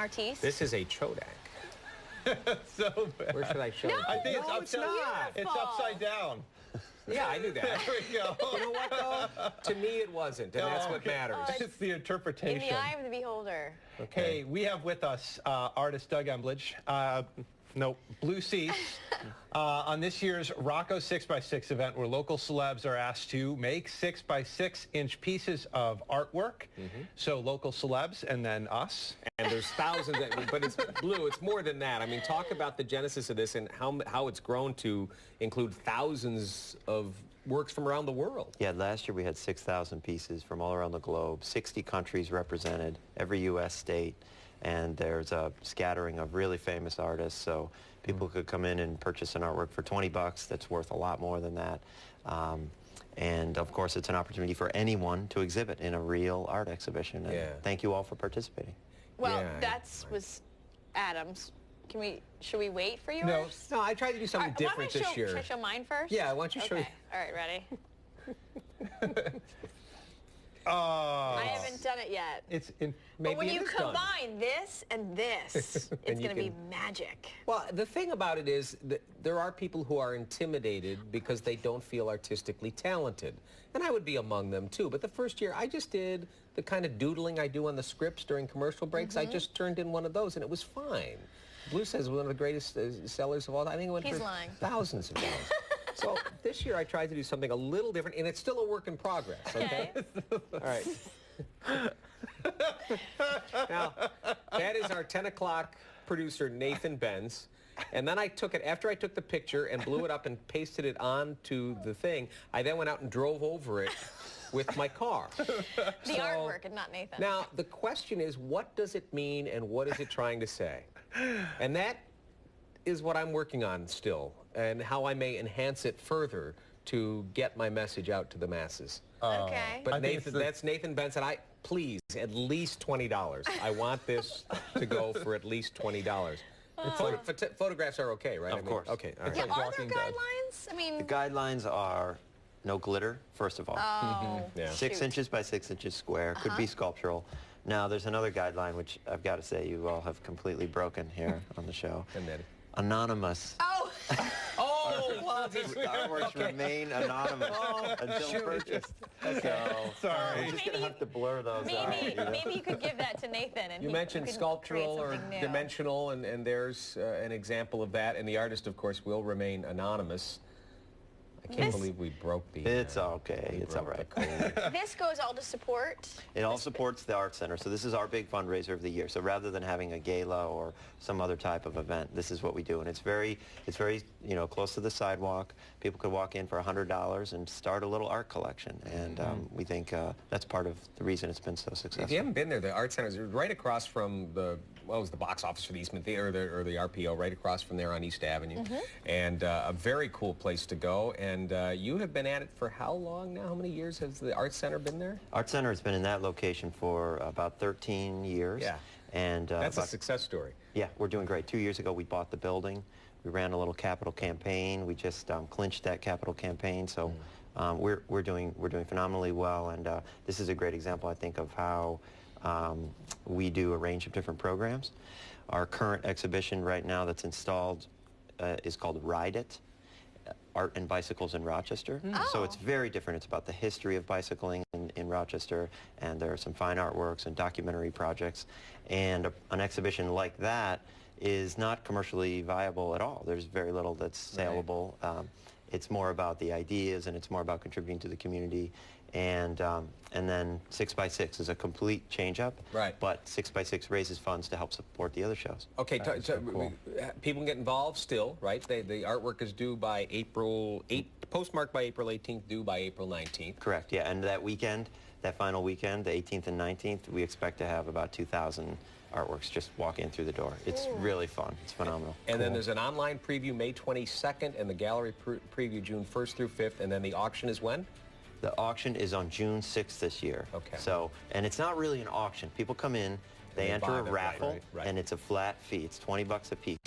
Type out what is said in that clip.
artiste. This is a chodak. So bad. Where should I show it? I think it's No, upside. not. It's upside down. Yeah, I knew that. There we go. You know what, though? To me, it wasn't, and that's what matters. It's the interpretation. In the eye of the beholder. Okay, hey, we have with us artist Doug Embledge. Bleu Cease. On this year's RoCo 6x6 event, where local celebs are asked to make 6x6-inch pieces of artwork. So local celebs and then us. And there's thousands, but it's Bleu. It's more than that. I mean, talk about the genesis of this and how it's grown to include thousands of works from around the world. Yeah, last year we had 6,000 pieces from all around the globe, 60 countries represented, every U.S. state, and there's a scattering of really famous artists, so people could come in and purchase an artwork for 20 bucks that's worth a lot more than that. And of course, it's an opportunity for anyone to exhibit in a real art exhibition. And thank you all for participating. Well, was Adam's. Should we wait for yours? No, I tried to do something different this year. Should I show mine first? Yeah, why don't you show me? All right, ready? I haven't done it yet. But when you combine this and this, it's going to be magic. Well, the thing about it is that there are people who are intimidated because they don't feel artistically talented. And I would be among them, too. But the first year, I just did the kind of doodling I do on the scripts during commercial breaks. I just turned in one of those, and it was fine. Bleu says one of the greatest sellers of all time. I think it went for thousands of dollars. So this year I tried to do something a little different, and it's still a work in progress, okay? All right. Now, that is our 10 o'clock producer, Nathan Benz. And then I took it, after I took the picture and blew it up and pasted it onto the thing, I then went out and drove over it with my car. The artwork and not Nathan. Now, the question is, what does it mean and what is it trying to say? And that is what I'm working on still, and how I may enhance it further to get my message out to the masses. Okay. But Nathan, that's Nathan Benson. Please, at least $20. I want this to go for at least $20. Photographs are okay, right? Of course. Okay. All right. Yeah, are there guidelines? I mean, the guidelines are no glitter, first of all. Oh, 6 inches by 6 inches square. Could be sculptural. Now, there's another guideline, which I've got to say you all have completely broken here on the show. And then? Anonymous. Oh! Artworks remain anonymous until purchased. So, sorry. We're just going to have to blur those out. Maybe you could give that to Nathan. And you mentioned sculptural or dimensional, and there's an example of that. And the artist, of course, will remain anonymous. I can't believe we broke the... It's okay. It's all right. This goes all to support? It all supports the Art Center. So this is our big fundraiser of the year. So rather than having a gala or some other type of event, this is what we do. And it's very, close to the sidewalk. People could walk in for $100 and start a little art collection. And we think that's part of the reason it's been so successful. If you haven't been there, the Art Center is right across from the box office for the Eastman Theater or the RPO, right across from there on East Avenue. And a very cool place to go. And you have been at it for how long now? How many years has the Art Center been there? Art Center has been in that location for about 13 years. Yeah. And that's a success story. Yeah, we're doing great. 2 years ago, we bought the building. We ran a little capital campaign. We just clinched that capital campaign. So we're doing phenomenally well. And this is a great example, I think, of how we do a range of different programs. Our current exhibition right now that's installed is called Ride It. Art and Bicycles in Rochester. So it's very different. It's about the history of bicycling in Rochester, and there are some fine artworks and documentary projects. And an exhibition like that is not commercially viable at all. There's very little that's saleable. It's more about the ideas, and it's more about contributing to the community. And then 6x6 is a complete change-up. Right. But 6x6 raises funds to help support the other shows. Okay, so cool. People can get involved still, right? The artwork is due by April 8th, postmarked by April 18th, due by April 19th. Correct, yeah. And that weekend, that final weekend, the 18th and 19th, we expect to have about 2,000 artworks just walk in through the door. It's really fun. It's phenomenal. And then there's an online preview May 22nd and the gallery preview June 1st through 5th. And then the auction is when? The auction is on June 6th this year. Okay. So, and it's not really an auction. People come in, they enter a raffle, and it's a flat fee. It's 20 bucks a piece.